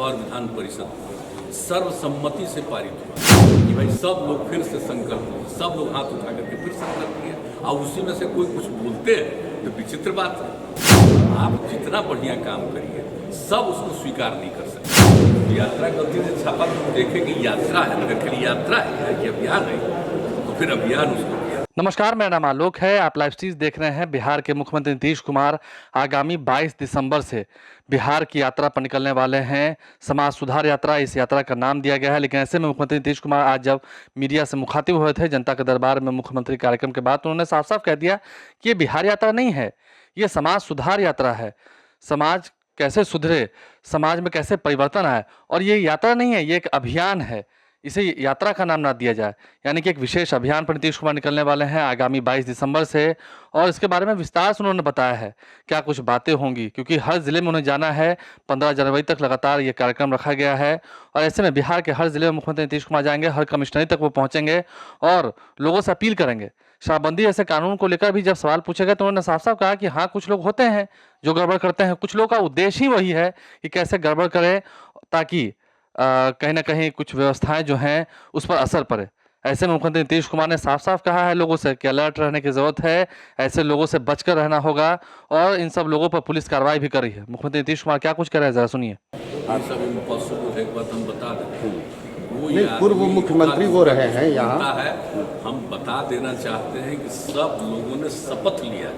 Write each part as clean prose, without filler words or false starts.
और विधान परिषद सर्वसम्मति से पारित हुआ कि भाई सब लोग फिर से संकल्प, सब लोग हाथ उठा करके फिर संकल्प किए, और उसी में से कोई कुछ बोलते हैं तो विचित्र बात है। आप जितना बढ़िया काम करिए सब उसको स्वीकार नहीं कर सकते। यात्रा गलती से छापा तो देखे कि यात्रा है, मगर खाली यात्रा है कि अभियान है, तो फिर अभियान उसको किया। नमस्कार, मेरा नाम आलोक है। आप लाइव स्ट्रीम देख रहे हैं। बिहार के मुख्यमंत्री नीतीश कुमार आगामी 22 दिसंबर से बिहार की यात्रा पर निकलने वाले हैं। समाज सुधार यात्रा इस यात्रा का नाम दिया गया है। लेकिन ऐसे में मुख्यमंत्री नीतीश कुमार आज जब मीडिया से मुखातिब हुए थे जनता के दरबार में मुख्यमंत्री कार्यक्रम के बाद, उन्होंने साफ साफ कह दिया कि ये बिहार यात्रा नहीं है, ये समाज सुधार यात्रा है। समाज कैसे सुधरे, समाज में कैसे परिवर्तन आए, और ये यात्रा नहीं है, ये एक अभियान है। इसे यात्रा का नाम ना दिया जाए। यानी कि एक विशेष अभियान पर नीतीश कुमार निकलने वाले हैं आगामी 22 दिसंबर से, और इसके बारे में विस्तार से उन्होंने बताया है क्या कुछ बातें होंगी, क्योंकि हर जिले में उन्हें जाना है। 15 जनवरी तक लगातार ये कार्यक्रम रखा गया है, और ऐसे में बिहार के हर जिले में मुख्यमंत्री नीतीश कुमार जाएंगे, हर कमिश्नरी तक वो पहुंचेंगे और लोगों से अपील करेंगे। शराबबंदी जैसे कानून को लेकर भी जब सवाल पूछे गए तो उन्होंने साफ साफ कहा कि हाँ, कुछ लोग होते हैं जो गड़बड़ करते हैं। कुछ लोगों का उद्देश्य ही वही है कि कैसे गड़बड़ करें ताकि कहीं ना कहीं कुछ व्यवस्थाएं जो हैं उस पर असर पड़े। ऐसे में मुख्यमंत्री नीतीश कुमार ने साफ साफ कहा है लोगों से कि अलर्ट रहने की ज़रूरत है, ऐसे लोगों से बचकर रहना होगा, और इन सब लोगों पर पुलिस कार्रवाई भी कर रही है। मुख्यमंत्री नीतीश कुमार क्या कुछ कह रहे हैं, ज़रा सुनिए। एक बात हम बता दें, वो पूर्व मुख्यमंत्री वो रहे हैं यहाँ है। हम बता देना चाहते हैं कि सब लोगों ने शपथ लिया,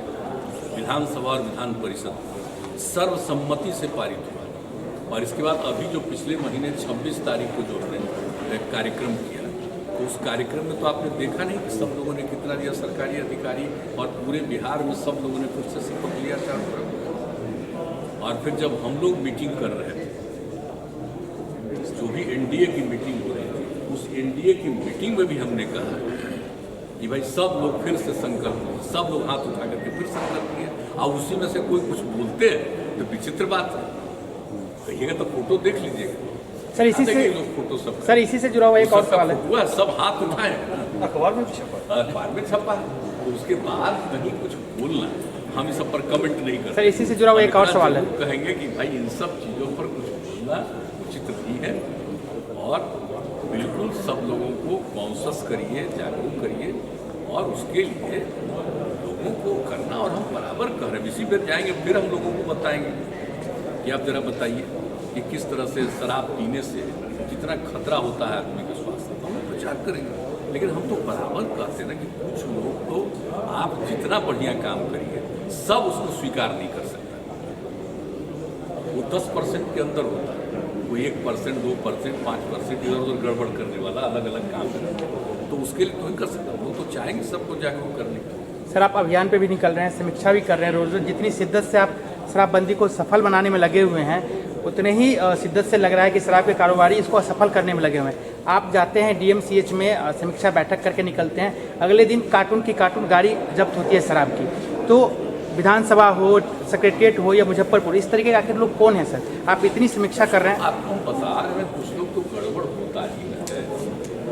विधानसभा और विधान परिषद सर्वसम्मति से पारित हुआ। और इसके बाद अभी जो पिछले महीने 26 तारीख को जो हमने कार्यक्रम किया, तो उस कार्यक्रम में तो आपने देखा नहीं कि सब लोगों ने कितना दिया, सरकारी अधिकारी और पूरे बिहार में सब लोगों ने फिर से शपथ लिया था। और फिर जब हम लोग मीटिंग कर रहे थे, जो भी एनडीए की मीटिंग हो रही थी, उस एनडीए की मीटिंग में भी हमने कहा कि भाई सब लोग फिर से संकल्प, सब लोग हाथ उठा करके फिर संकल्प किए, और उसी में से कोई कुछ बोलते हैं तो विचित्र बात है। कहिएगा तो फोटो देख लीजिएगा सर। इसी से लोग फोटो सब सर इसी से जुड़ा हुआ एक और सवाल है। हुआ सब हाथ उठाए, अखबार में छपा, अखबार में छपा, तो उसके बाद कहीं कुछ बोलना, हम इस सब पर कमेंट नहीं करते। सर इसी से जुड़ा हुआ एक और सवाल है। कहेंगे कि भाई इन सब चीज़ों पर कुछ बोलना उचित नहीं है, और बिल्कुल सब लोगों को कॉन्शस करिए, जागरूक करिए, और उसके लिए लोगों को करना। और हम बराबर कर रहे हैं, इसी पर जाएंगे फिर हम लोगों को बताएंगे कि आप जरा बताइए कि किस तरह से शराब पीने से कितना खतरा होता है आदमी के स्वास्थ्य, तो हम प्रचार करेंगे। लेकिन हम तो बराबर कहते हैं ना कि कुछ लोग तो आप जितना बढ़िया काम करिए सब उसको स्वीकार नहीं कर सकता। वो 10% के अंदर होता है, वो 1%, 2%, 5% इधर उधर गड़बड़ करने वाला अलग अलग काम करता है, तो उसके लिए तो नहीं कर सकता। वो तो चाहेंगे सबको जागरूक करने के। सर आप अभियान पे भी निकल रहे हैं, समीक्षा भी कर रहे हैं, रोज रोज जितनी शिद्दत से आप शराबबंदी को सफल बनाने में लगे हुए हैं, उतने ही शिद्दत से लग रहा है कि शराब के कारोबारी इसको असफल करने में लगे हुए हैं। आप जाते हैं डीएमसीएच में समीक्षा बैठक करके निकलते हैं, अगले दिन कार्टून की कार्टून गाड़ी जब्त होती है शराब की। तो विधानसभा हो, सेक्रेटरिएट हो या मुजफ्फरपुर, इस तरीके के आखिर लोग कौन है सर? आप इतनी समीक्षा कर रहे हैं। आपको बता रहे हैं कुछ लोग तो गड़बड़ होता ही है,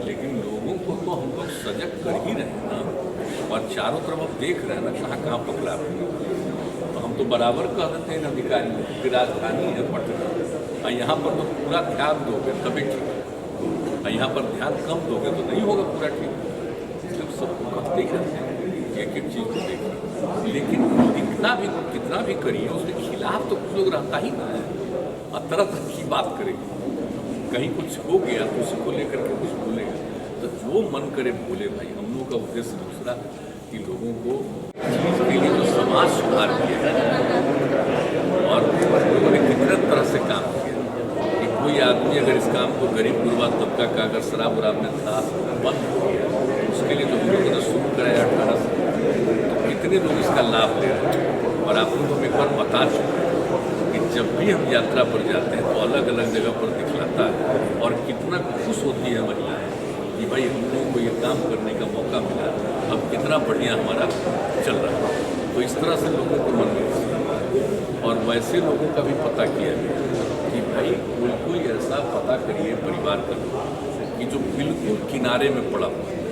लेकिन लोगों को तो हम लोग सजग कर ही रहे हैं ना, और चारों तरफ आप देख रहे हैं ना कहाँ कहाँ पकड़ा। तो हम तो बराबर कह देते हैं अधिकारी की राजधानी है पटना, और यहाँ पर तो पूरा ध्यान दोगे तभी ठीक है, और यहाँ पर ध्यान कम दोगे तो नहीं होगा पूरा ठीक। इसलिए सबको कहते ही रहते हैं एक एक चीज़ को देखिए, लेकिन कितना भी करिए उसके खिलाफ तो कुछ लोग रहता ही ना है, और तरह तरह की बात करेंगे। कहीं कुछ हो गया तो उसी को लेकर के कुछ बोलेगा, तो जो मन करे बोले। भाई हम लोगों का उद्देश्य दूसरा कि लोगों को चीज़ के लिए जो समाज सुधार किया और लोगों ने कितने तरह से काम किया कि कोई आदमी अगर इस काम को गरीब गुरबा तबका का अगर शराब उराब में था बंद किया, उसके लिए जो हम लोगों ने शुरू कराया 18 से, तो कितने लोग इसका लाभ ले रहे हैं। और आप लोगों को एक बार बता चुके कि जब भी हम यात्रा पर जाते हैं तो अलग अलग जगह पर दिखलाता है, और कितना खुश होती है महिलाएं कि भाई हम लोगों को ये काम करने का मौका मिला, अब कितना बढ़िया हमारा चल रहा है। तो इस तरह से लोगों को मन में, और वैसे लोगों का भी पता किया कि भाई कोई ऐसा पता करिए परिवार का कि जो बिल्कुल किनारे में पड़ा हुआ है,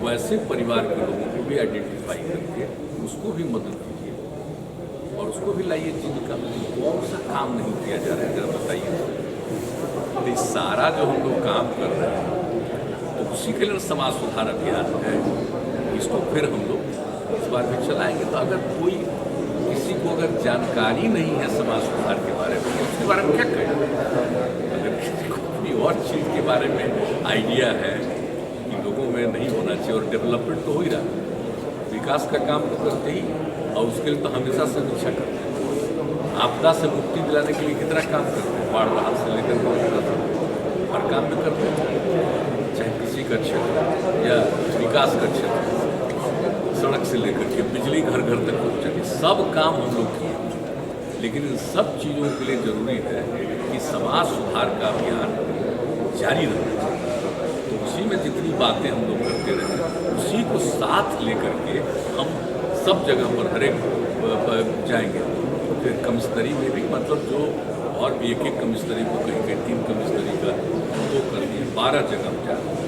वैसे परिवार के लोगों को भी आइडेंटिफाई करके उसको भी मदद कीजिए और उसको भी लाइए। जीविका में कौन सा काम नहीं किया जा रहा है, जरा बताइए। तो ये सारा जो हम लोग काम कर रहे हैं तो उसी के लिए समाज सुधार अभियान है। इसको फिर हम लोग इस बार भी चलाएंगे। तो अगर कोई किसी को अगर जानकारी नहीं है समाज सुधार के बारे में तो उसके बारे में क्या कहें। अगर किसी को कोई और चीज़ के बारे में आइडिया है कि लोगों में नहीं होना चाहिए, और डेवलपमेंट तो हो ही रहा है, विकास का काम तो करते ही, और उसके लिए तो हमेशा समीक्षा करते हैं। आपदा से मुक्ति दिलाने के लिए कितना काम करते हैं, बाढ़ राहत से लेकर हर काम में करते हैं, चाहे किसी का क्षेत्र या विकास का क्षेत्र, सड़क से लेकर के बिजली घर घर तक पहुँचाने, सब काम हम लोग किए। लेकिन इन सब चीज़ों के लिए जरूरी है कि समाज सुधार का अभियान जारी रहना चाहिए। तो उसी में जितनी बातें हम लोग करते रहे, उसी को साथ लेकर के हम सब जगह पर हर एक जाएंगे। फिर कमिश्नरी में भी मतलब जो और भी एक कमिश्नरी को कहीं 3 कमिश्नरी का वो कर दिए, 12 जगह हम जाएंगे।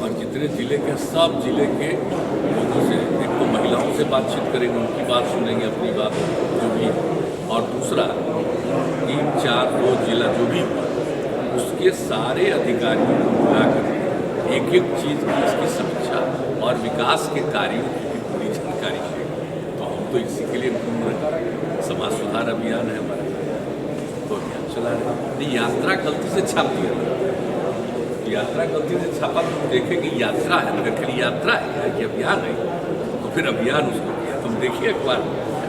और जितने ज़िले के सब जिले के लोगों से, एक तो महिलाओं से बातचीत करेंगे, उनकी बात सुनेंगे, अपनी बात जो भी, और दूसरा 3, 4, 2 जिला जो भी, उसके सारे अधिकारियों को बुला कर एक एक चीज़ की इसकी समीक्षा और विकास के कार्यों की भी पूरी जानकारी लेंगे। तो हम तो इसी के लिए घूम रहे हैं। समाज सुधार अभियान है हमारा, तो अभियान चला रहे हैं। नहीं, यात्रा गलती से छाप दिया, यात्रा गलती से छापा तो देखें कि यात्रा है, मगर खाली यात्रा है कि अभियान है, तो फिर अभियान उसको किया। तुम देखिए अखबार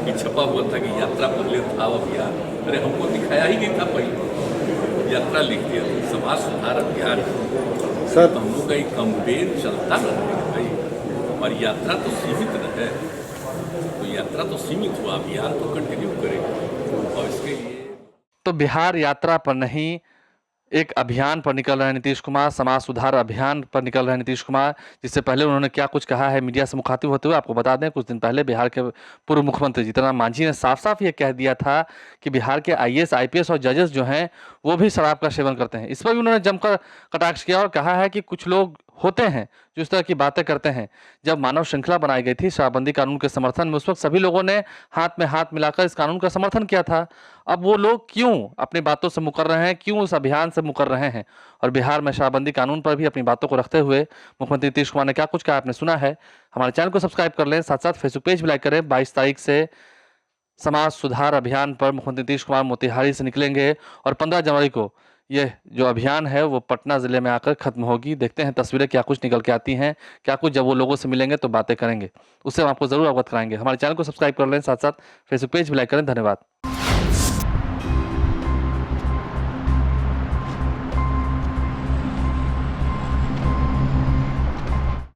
कि छपा हुआ था कि यात्रा पहले था अभियान, अरे हमको दिखाया ही नहीं था, पहले यात्रा लिख दिया था। समाज सुधार अभियान सर, तो हम लोग का एक कैंपेन चलता रहे भाई, और यात्रा तो सीमित रहे, तो यात्रा तो सीमित हुआ, अभियान तो कंटिन्यू करेगा। और इसके लिए तो बिहार यात्रा पर नहीं, एक अभियान पर निकल रहे हैं नीतीश कुमार, समाज सुधार अभियान पर निकल रहे हैं नीतीश कुमार। जिससे पहले उन्होंने क्या कुछ कहा है मीडिया से मुखातिब होते हुए, आपको बता दें, कुछ दिन पहले बिहार के पूर्व मुख्यमंत्री जीतन राम मांझी ने साफ साफ ये कह दिया था कि बिहार के IAS IPS और जजेस जो हैं वो भी शराब का सेवन करते हैं। इस पर भी उन्होंने जमकर कटाक्ष किया और कहा है कि कुछ लोग होते हैं जो इस तरह की बातें करते हैं। जब मानव श्रृंखला बनाई गई थी शराबबंदी कानून के समर्थन में, उस वक्त सभी लोगों ने हाथ में हाथ मिलाकर इस कानून का समर्थन किया था। अब वो लोग क्यों अपनी बातों से मुकर रहे हैं, क्यों उस अभियान से मुकर रहे हैं? और बिहार में शराबबंदी कानून पर भी अपनी बातों को रखते हुए मुख्यमंत्री नीतीश कुमार ने क्या कुछ कहा, आपने सुना है। हमारे चैनल को सब्सक्राइब कर लें, साथ साथ फेसबुक पेज भी लाइक करें। 22 तारीख से समाज सुधार अभियान पर मुख्यमंत्री नीतीश कुमार मोतिहारी से निकलेंगे और 15 जनवरी को यह जो अभियान है वो पटना जिले में आकर खत्म होगी। देखते हैं तस्वीरें क्या कुछ निकल के आती हैं, क्या कुछ जब वो लोगों से मिलेंगे तो बातें करेंगे, उससे हम आपको जरूर अवगत कराएंगे। हमारे चैनल को सब्सक्राइब कर लें, साथ साथ फेसबुक पेज भी लाइक करें। धन्यवाद।